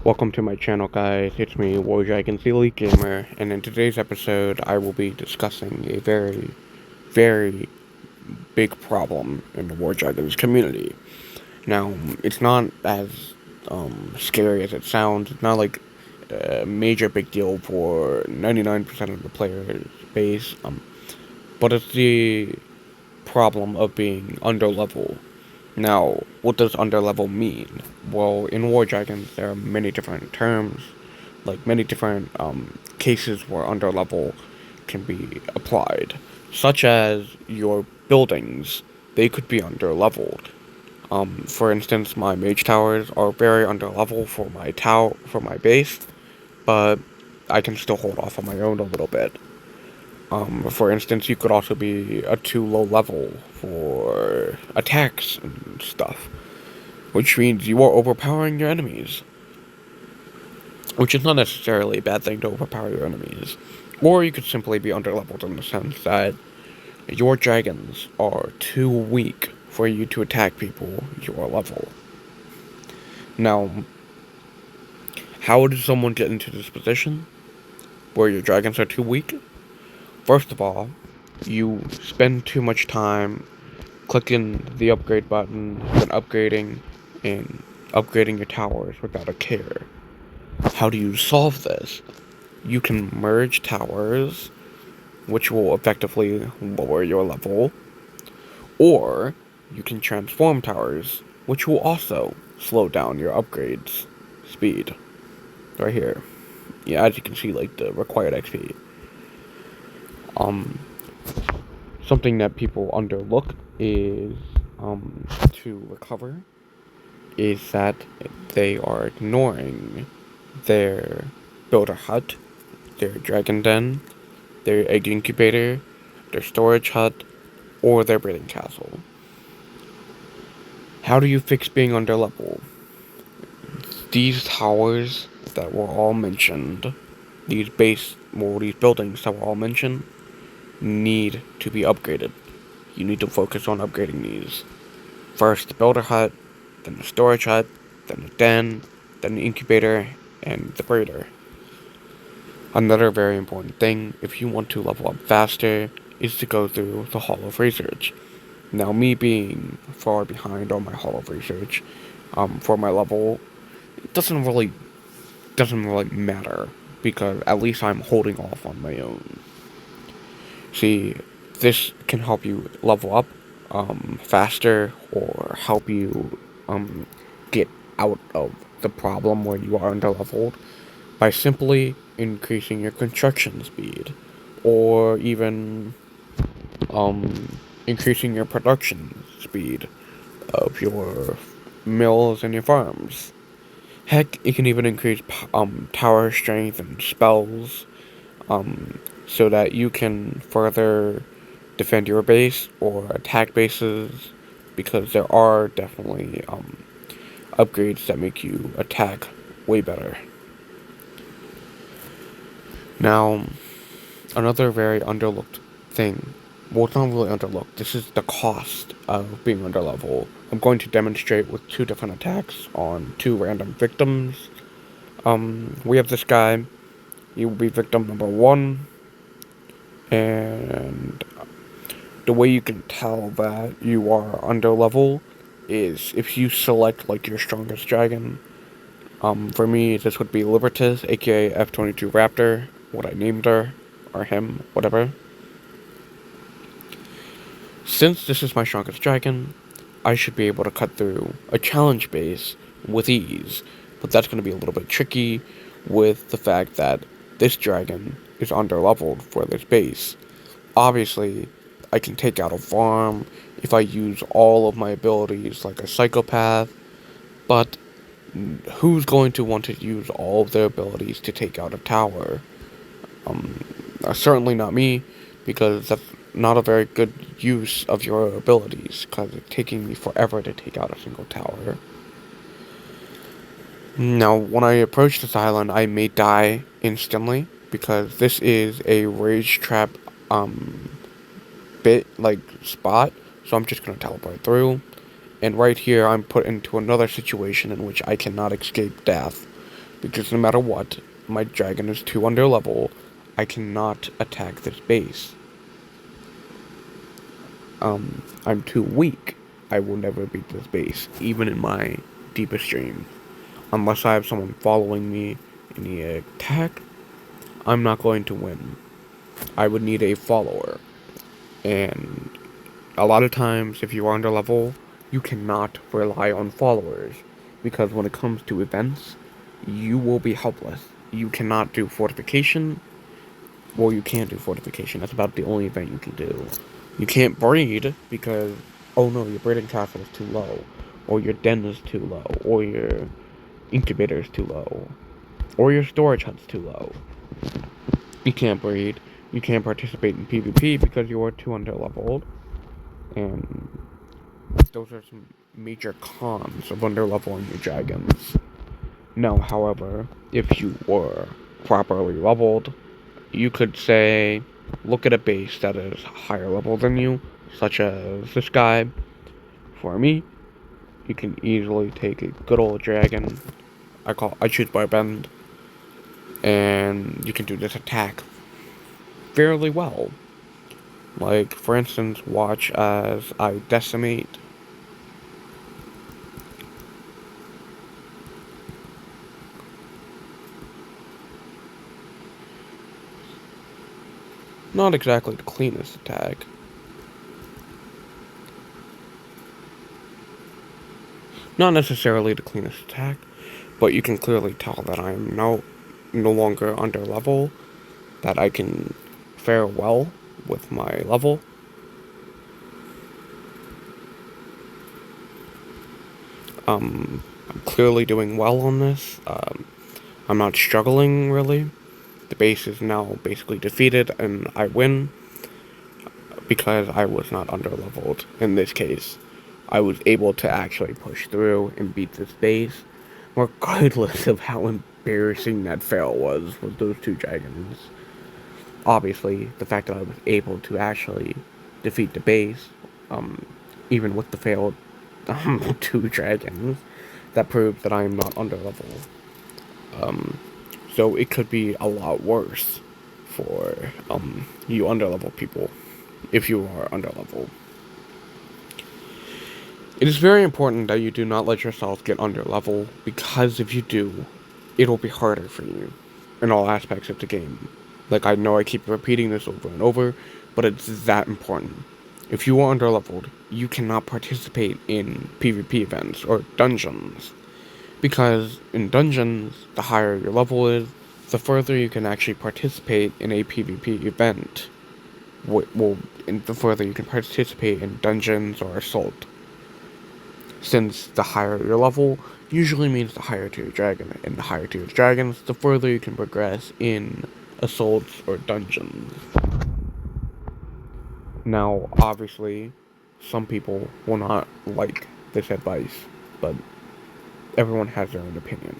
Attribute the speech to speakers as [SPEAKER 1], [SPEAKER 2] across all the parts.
[SPEAKER 1] Welcome to my channel, guys. It's me, Wardragon the Elite Gamer, and in today's episode, I will be discussing a very, very big problem in the Wardragon's community. Now, it's not as scary as it sounds. It's not like a major big deal for 99% of the player base, but it's the problem of being underlevel. Now, what does underlevel mean? Well, in War Dragons, there are many different terms, like many different cases where underlevel can be applied, such as your buildings. They could be underleveled. For instance, my mage towers are very underlevel for my base, but I can still hold off on my own a little bit. For instance, you could also be a too low level for attacks and stuff, which means you are overpowering your enemies, which is not necessarily a bad thing to overpower your enemies. Or you could simply be underleveled in the sense that your dragons are too weak for you to attack people your level. Now, how does someone get into this position where your dragons are too weak? First of all, you spend too much time clicking the upgrade button and upgrading your towers without a care. How do you solve this? You can merge towers, which will effectively lower your level, or you can transform towers, which will also slow down your upgrades speed. Right here. Yeah, as you can see, like the required XP. Something that people underlook is to recover is that they are ignoring their builder hut, their dragon den, their egg incubator, their storage hut, or their breeding castle. How do you fix being underlevel? These towers that were all mentioned, these buildings that were all mentioned, need to be upgraded. You need to focus on upgrading these. First the builder hut, then the storage hut, then the den, then the incubator, and the breeder. Another very important thing, if you want to level up faster, is to go through the Hall of Research. Now, me being far behind on my Hall of Research, for my level, it doesn't really matter, because at least I'm holding off on my own. See, this can help you level up faster, or help you get out of the problem where you are underleveled by simply increasing your construction speed, or even increasing your production speed of your mills and your farms. Heck, it can even increase tower strength and spells, so that you can further defend your base or attack bases, because there are definitely upgrades that make you attack way better. Now, another very underlooked thing, well, it's not really underlooked, this is the cost of being underlevel. I'm going to demonstrate with two different attacks on two random victims. We have this guy, he will be victim number 1, and the way you can tell that you are underlevel is if you select like your strongest dragon. For me, this would be Libertas, aka F-22 Raptor, what I named her, or him, whatever. Since this is my strongest dragon, I should be able to cut through a challenge base with ease, but that's going to be a little bit tricky with the fact that this dragon is underleveled for this base. Obviously, I can take out a farm if I use all of my abilities like a psychopath, but who's going to want to use all of their abilities to take out a tower? Certainly not me, because that's not a very good use of your abilities, because it's taking me forever to take out a single tower. Now, when I approach this island, I may die instantly, because this is a rage trap, spot, so I'm just gonna teleport through, and right here I'm put into another situation in which I cannot escape death. because no matter what, my dragon is too under level. I cannot attack this base. I'm too weak. I will never beat this base, even in my deepest dreams. Unless I have someone following me in the attack, I'm not going to win. I would need a follower. And a lot of times, if you are under level, you cannot rely on followers. Because when it comes to events, you will be helpless. You cannot do fortification. Well, you can't do fortification. That's about the only event you can do. You can't breed because, oh no, your breeding castle is too low. Or your den is too low. Or your incubator is too low. Or your storage hut's too low. You can't breed. You can't participate in PvP because you are too underleveled. And those are some major cons of underleveling your dragons. Now, however, if you were properly leveled, you could say, look at a base that is higher level than you, such as this guy. For me, you can easily take a good old dragon. I choose Barbend, and you can do this attack fairly well. Like, for instance, watch as I decimate. Not exactly the cleanest attack. Not necessarily the cleanest attack, but you can clearly tell that I am no longer under level, that I can fare well with my level. I'm clearly doing well on this. I'm not struggling really. The base is now basically defeated, and I win because I was not underleveled in this case. I was able to actually push through and beat this base, regardless of how embarrassing that fail was with those two dragons. Obviously, the fact that I was able to actually defeat the base, even with the failed two dragons, that proves that I am not underleveled. So it could be a lot worse for you underlevel people if you are underleveled. It is very important that you do not let yourself get underleveled, because if you do, it'll be harder for you in all aspects of the game. Like, I know I keep repeating this over and over, but it's that important. If you are underleveled, you cannot participate in PvP events or dungeons. Because in dungeons, the higher your level is, the further you can actually participate in a PvP event. The further you can participate in dungeons or assault. Since the higher your level usually means the higher tier dragon, and the higher tier dragons, the further you can progress in assaults or dungeons. Now, obviously, some people will not like this advice, but everyone has their own opinion.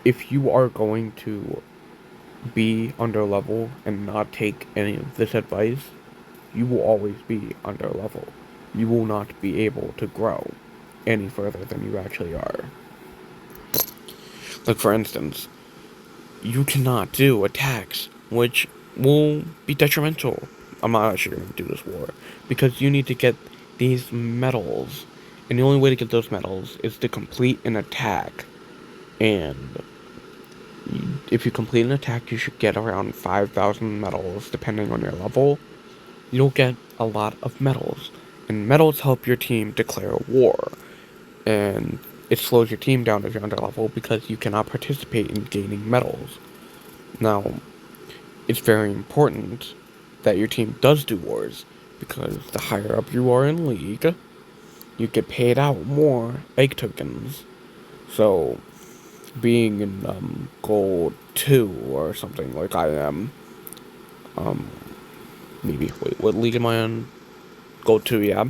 [SPEAKER 1] If you are going to be under level and not take any of this advice, you will always be under level. You will not be able to grow any further than you actually are. Like, for instance, you cannot do attacks which will be detrimental. I'm not actually going to do this war, because you need to get these medals, and the only way to get those medals is to complete an attack. And if you complete an attack, you should get around 5,000 medals, depending on your level. You'll get a lot of medals, and medals help your team declare war, and it slows your team down if you're under level because you cannot participate in gaining medals. Now, it's very important that your team does do wars, because the higher up you are in League, you get paid out more egg tokens. So, being in Gold 2 or something like I am, maybe, wait, what league am I in? Gold 2, yeah.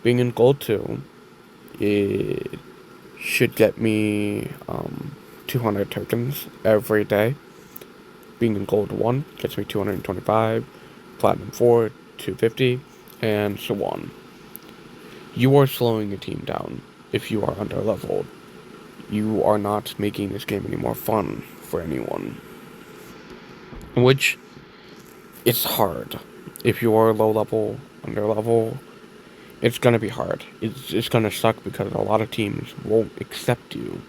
[SPEAKER 1] Being in Gold 2, it should get me 200 tokens every day. Being in Gold 1 gets me 225, Platinum 4, 250, and so on. You are slowing your team down if you are underleveled. you are not making this game any more fun for anyone. Which, it's hard. If you are low level, under level, it's gonna be hard. It's gonna suck because a lot of teams won't accept you.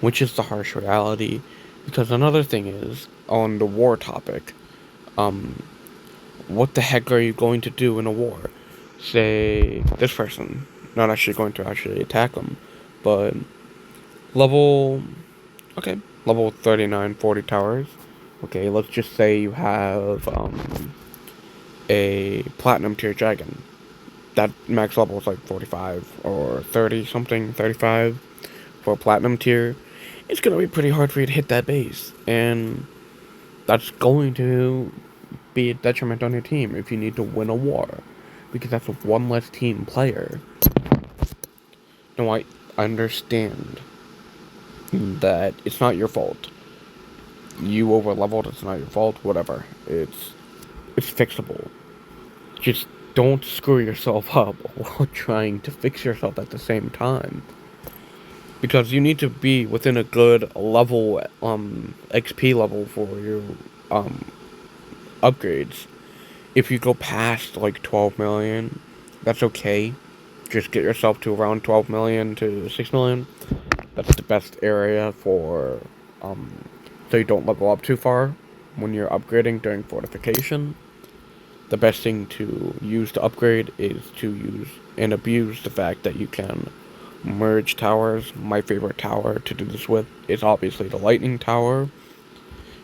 [SPEAKER 1] Which is the harsh reality. Because another thing is, on the war topic, what the heck are you going to do in a war? Say, this person, not actually going to actually attack them, but level, okay, level 39, 40 towers. Okay, let's just say you have, a platinum tier dragon. That max level is like 45 or 30 something, 35 for a platinum tier. It's gonna be pretty hard for you to hit that base, and that's going to be a detriment on your team if you need to win a war, because that's one less team player. Now, I understand that it's not your fault. You over leveled, it's not your fault, whatever. It's fixable. Just don't screw yourself up while trying to fix yourself at the same time. Because you need to be within a good level, XP level for your, upgrades. If you go past, like, 12 million, that's okay. Just get yourself to around 12 million to 6 million. That's the best area for, so you don't level up too far when you're upgrading during fortification. The best thing to use to upgrade is to use and abuse the fact that you can merge towers. My favorite tower to do this with is obviously the lightning tower.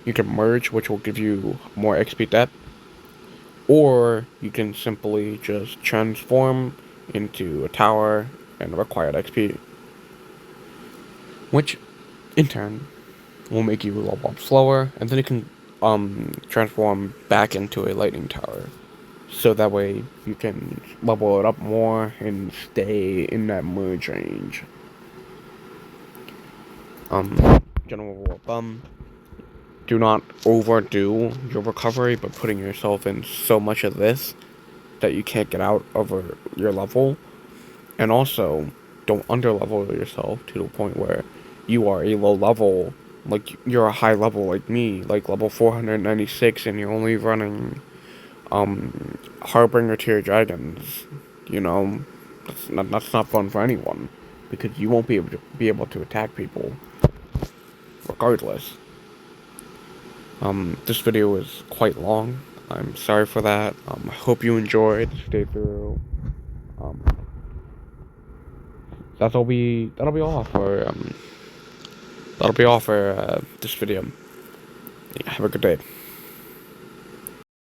[SPEAKER 1] You can merge, which will give you more XP depth, or you can simply just transform into a tower and required XP, which in turn will make you level up slower, and then you can transform back into a lightning tower. So that way you can level it up more and stay in that merge range. General rule of thumb, do not overdo your recovery by putting yourself in so much of this that you can't get out over your level. And also, don't underlevel yourself to the point where you are a low level, like you're a high level like me, like level 496, and you're only running Harbinger tier dragons. You know, that's not fun for anyone, because you won't be able to attack people regardless. This video is quite long. I'm sorry for that. I hope you enjoyed. Stay through. Um, that'll be all for this video. Yeah, have a good day.